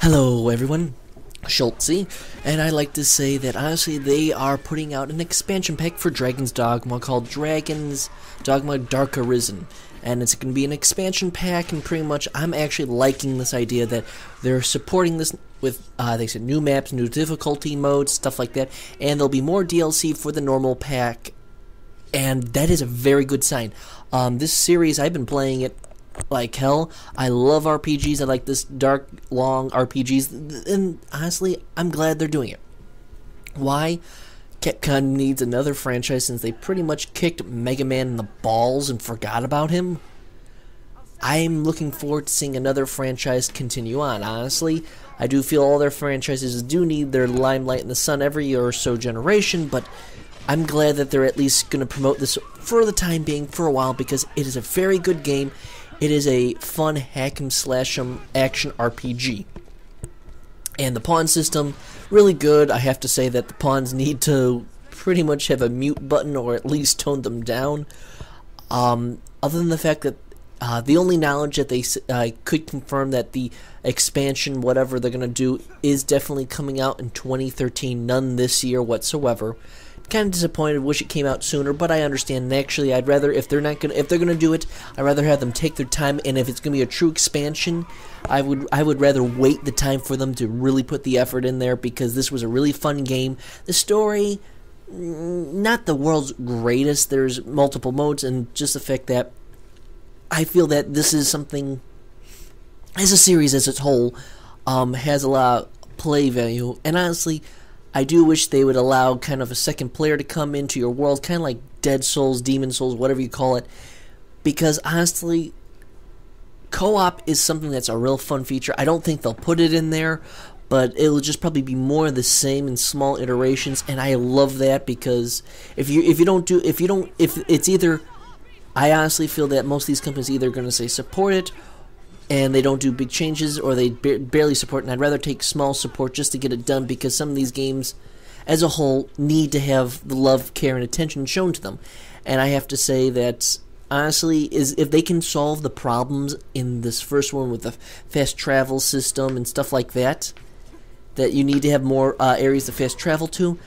Hello everyone, Schultzy, and I'd like to say that honestly they are putting out an expansion pack for Dragon's Dogma called Dragon's Dogma Dark Arisen. And it's going to be an expansion pack, and pretty much I'm actually liking this idea that they're supporting this with, they said, new maps, new difficulty modes, stuff like that, and there'll be more DLC for the normal pack, and that is a very good sign. This series, I've been playing it like hell. I love RPGs. I like this dark, long RPGs, and honestly, I'm glad they're doing it. Why? Capcom needs another franchise since they pretty much kicked Mega Man in the balls and forgot about him. I'm looking forward to seeing another franchise continue on. Honestly, I do feel all their franchises do need their limelight in the sun every year or so generation, but I'm glad that they're at least going to promote this for the time being for a while because it is a very good game. It is a fun hack-em-slash-em action RPG. And the pawn system, really good. I have to say that the pawns need to pretty much have a mute button or at least tone them down. Other than the fact that the only knowledge that they could confirm that the expansion, whatever they're going to do, is definitely coming out in 2013. None this year whatsoever. Kind of disappointed. Wish it came out sooner, but I understand. And actually, I'd rather if they're gonna do it, I'd rather have them take their time. And if it's gonna be a true expansion, I would rather wait the time for them to really put the effort in there because this was a really fun game. The story, not the world's greatest. There's multiple modes, and just the fact that I feel that this is something, as a series as its whole, has a lot of play value. And honestly, I do wish they would allow kind of a second player to come into your world, kind of like Dead Souls, Demon Souls, whatever you call it, because honestly, co-op is something that's a real fun feature. I don't think they'll put it in there, but it'll just probably be more of the same in small iterations, and I love that because if it's either, I honestly feel that most of these companies either going to say support it, and they don't do big changes, or they barely support, and I'd rather take small support just to get it done, because some of these games, as a whole, need to have the love, care, and attention shown to them. And I have to say that, honestly, if they can solve the problems in this first one with the fast travel system and stuff like that, that you need to have more areas to fast travel to,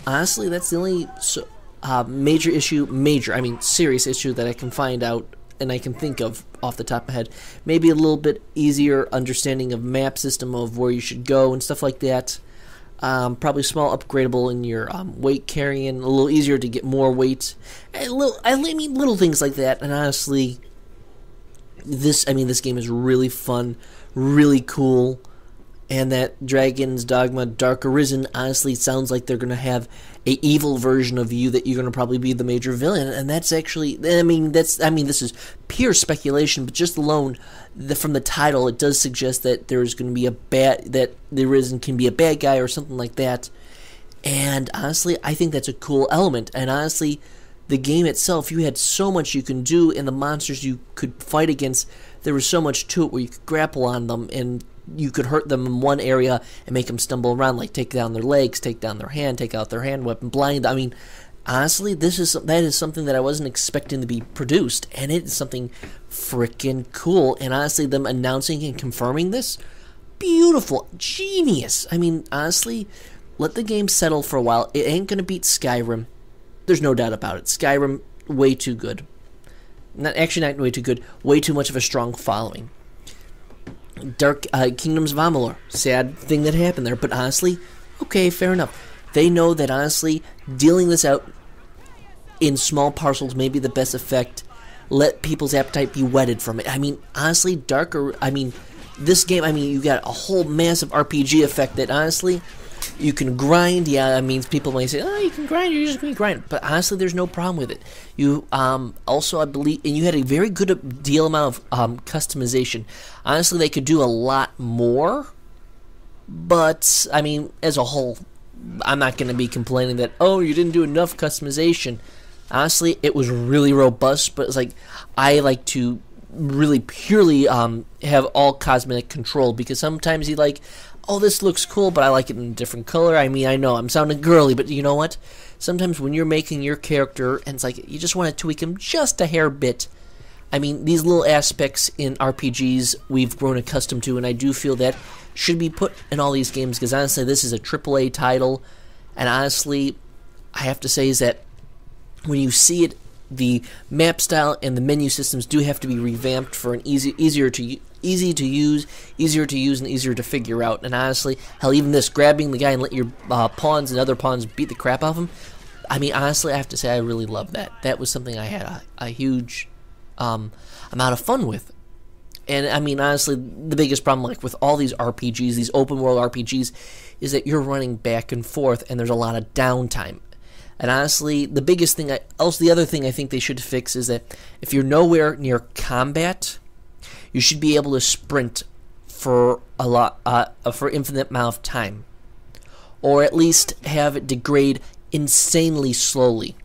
honestly, that's the only serious issue that I can find out and I can think of off the top of my head. Maybe a little bit easier understanding of map system of where you should go and stuff like that. Probably small upgradable in your weight carrying, a little easier to get more weight, and little things like that. And honestly, this game is really fun, really cool. And that Dragon's Dogma Dark Arisen honestly sounds like they're going to have a evil version of you that you're going to probably be the major villain, and that's actually, this is pure speculation, but just alone from the title, it does suggest that there's going to be that the Arisen can be a bad guy or something like that. And honestly, I think that's a cool element. And honestly, the game itself, you had so much you can do, and the monsters you could fight against, there was so much to it where you could grapple on them and you could hurt them in one area and make them stumble around, like take down their legs, take down their hand, take out their hand weapon, blind. I mean, honestly, that is something that I wasn't expecting to be produced, and it is something freaking cool. And honestly, them announcing and confirming this, beautiful, genius. I mean, honestly, let the game settle for a while. It ain't gonna beat Skyrim. There's no doubt about it. Skyrim, way too good. Not way too good. Way too much of a strong following. Dark Kingdoms of Amalur, sad thing that happened there, but honestly, okay, fair enough. They know that honestly, dealing this out in small parcels may be the best effect. Let people's appetite be whetted from it. I mean, honestly, this game, you got a whole massive RPG effect that honestly, you can grind. Yeah, people might say, oh, you can grind, you're just going to grind. But honestly, there's no problem with it. You, also, I believe, and you had a very good deal amount of customization. Honestly, they could do a lot more. But, as a whole, I'm not going to be complaining that, oh, you didn't do enough customization. Honestly, it was really robust, but it's like, I like to really purely have all cosmetic control, because sometimes you like, oh, this looks cool, but I like it in a different color. I know I'm sounding girly, but you know what? Sometimes when you're making your character, and it's like, you just want to tweak him just a hair bit, I mean, these little aspects in RPGs we've grown accustomed to, and I do feel that should be put in all these games, because honestly, this is a AAA title, and honestly, I have to say is that when you see it, the map style and the menu systems do have to be revamped for an easier to use, and easier to figure out. And honestly, hell, even this, grabbing the guy and let your pawns and other pawns beat the crap out of him, I mean, honestly, I have to say I really love that. That was something I had a huge amount of fun with. And I mean, honestly, the biggest problem, like with all these RPGs, these open world RPGs, is that you're running back and forth, and there's a lot of downtime. And honestly, the biggest thing, the other thing I think they should fix is that if you're nowhere near combat, you should be able to sprint for for infinite amount of time, or at least have it degrade insanely slowly.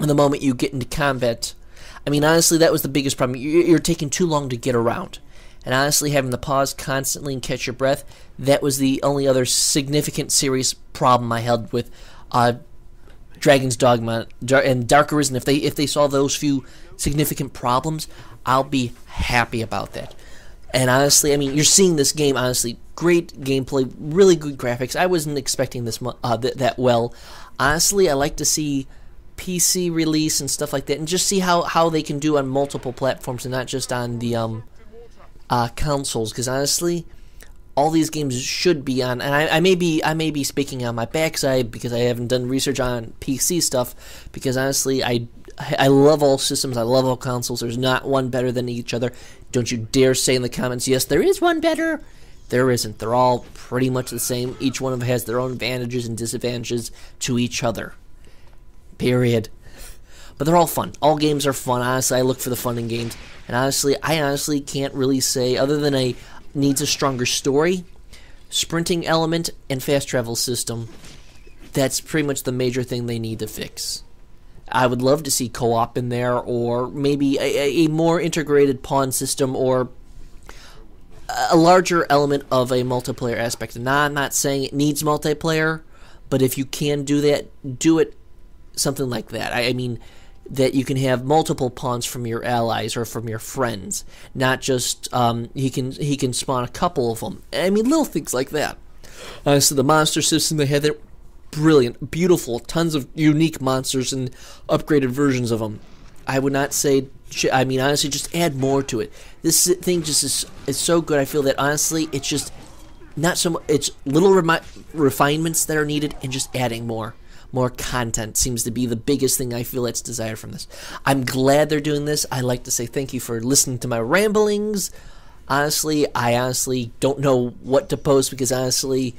And the moment you get into combat, I mean, honestly, that was the biggest problem. You're taking too long to get around. And honestly, having to pause constantly and catch your breath, that was the only other significant, serious problem I had with Dragon's Dogma and Dark Arisen. If they solve those few significant problems, I'll be happy about that. And honestly, I mean, you're seeing this game, honestly, great gameplay, really good graphics. I wasn't expecting this that well. Honestly, I like to see PC release and stuff like that, and just see how they can do on multiple platforms and not just on the consoles. Because honestly, all these games should be on, and I may be speaking on my backside because I haven't done research on PC stuff. Because honestly, I love all systems, I love all consoles. There's not one better than each other. Don't you dare say in the comments, yes, there is one better. There isn't. They're all pretty much the same. Each one of them has their own advantages and disadvantages to each other. Period. But they're all fun. All games are fun. Honestly, I look for the fun in games. And honestly, I can't really say, other than needs a stronger story, sprinting element, and fast travel system, that's pretty much the major thing they need to fix. I would love to see co-op in there, or maybe a more integrated pawn system, or a larger element of a multiplayer aspect. Now, I'm not saying it needs multiplayer, but if you can do that, do it something like that. I mean, that you can have multiple pawns from your allies or from your friends, not just he can spawn a couple of them. I mean, little things like that. So the monster system they had there, brilliant, beautiful, tons of unique monsters and upgraded versions of them. I would not say, I mean, honestly, just add more to it. This thing just is so good. I feel that honestly, it's just not so much. It's little refinements that are needed, and just adding more. More content seems to be the biggest thing I feel that's desired from this. I'm glad they're doing this. I like to say thank you for listening to my ramblings. Honestly, I don't know what to post, because honestly,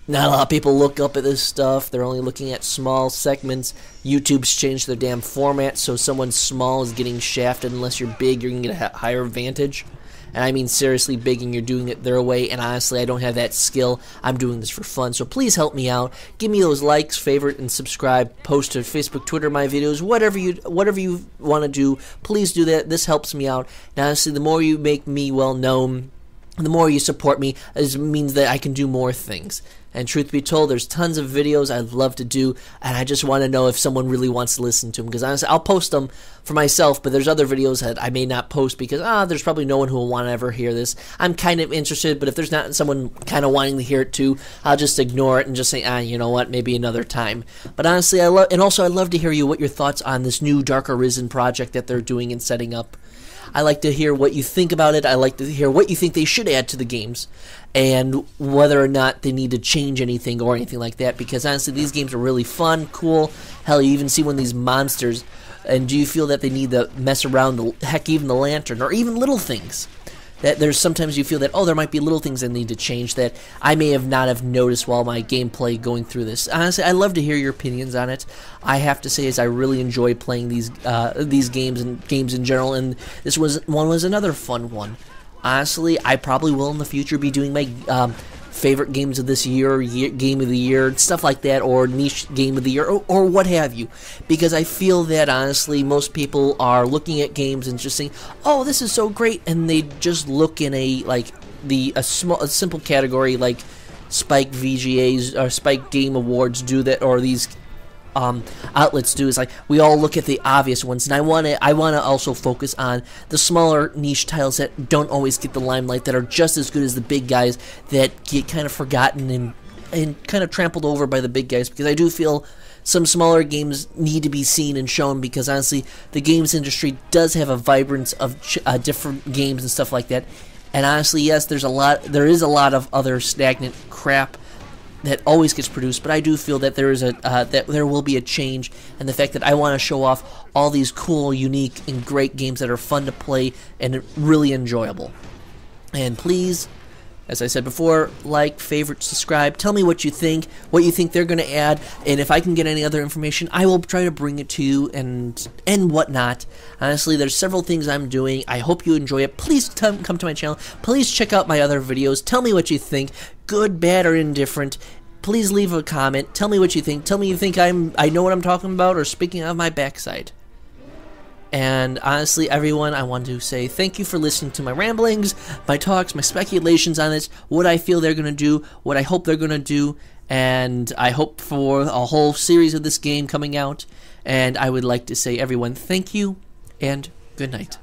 not a lot of people look up at this stuff. They're only looking at small segments. YouTube's changed their damn format, so someone small is getting shafted. Unless you're big, you're going to get a higher advantage. And I mean seriously big, and you're doing it their way. And honestly, I don't have that skill. I'm doing this for fun. So please help me out. Give me those likes, favorite, and subscribe. Post to Facebook, Twitter, my videos, whatever you want to do. Please do that. This helps me out. And honestly, the more you make me well known, the more you support me, it means that I can do more things. And truth be told, there's tons of videos I'd love to do, and I just want to know if someone really wants to listen to them. Because honestly, I'll post them for myself, but there's other videos that I may not post because there's probably no one who will want to ever hear this. I'm kind of interested, but if there's not someone kind of wanting to hear it too, I'll just ignore it and just say, you know what, maybe another time. But honestly, I'd love to hear what your thoughts on this new Dark Arisen project that they're doing and setting up. I like to hear what you think about it. I like to hear what you think they should add to the games, and whether or not they need to change anything or anything like that. Because honestly, these games are really fun, cool. Hell, you even see one of these monsters, and do you feel that they need to mess around, heck, even the lantern, or even little things? That there's sometimes you feel that, there might be little things that need to change that I may have not have noticed while my gameplay going through this. Honestly, I love to hear your opinions on it. I have to say is I really enjoy playing these games and games in general, and this was another fun one. Honestly, I probably will in the future be doing my favorite games of this year, game of the year, stuff like that, or niche game of the year, or what have you. Because I feel that, honestly, most people are looking at games and just saying, oh, this is so great, and they just look in a simple category like Spike VGAs or Spike Game Awards do that, or these outlets do is like we all look at the obvious ones, and I want to also focus on the smaller niche titles that don't always get the limelight, that are just as good as the big guys, that get kind of forgotten and kind of trampled over by the big guys, because I do feel some smaller games need to be seen and shown, because honestly the games industry does have a vibrance of different games and stuff like that. And honestly, yes, there is a lot of other stagnant crap that always gets produced, but I do feel that that there will be a change, and the fact that I want to show off all these cool, unique, and great games that are fun to play and really enjoyable. And please, as I said before, like, favorite, subscribe, tell me what you think they're going to add, and if I can get any other information, I will try to bring it to you and whatnot. Honestly, there's several things I'm doing. I hope you enjoy it. Please come to my channel. Please check out my other videos. Tell me what you think, good, bad, or indifferent. Please leave a comment. Tell me what you think. Tell me you think I know what I'm talking about, or speaking out of my backside. And honestly, everyone, I want to say thank you for listening to my ramblings, my talks, my speculations on this, what I feel they're going to do, what I hope they're going to do, and I hope for a whole series of this game coming out. And I would like to say, everyone, thank you, and good night.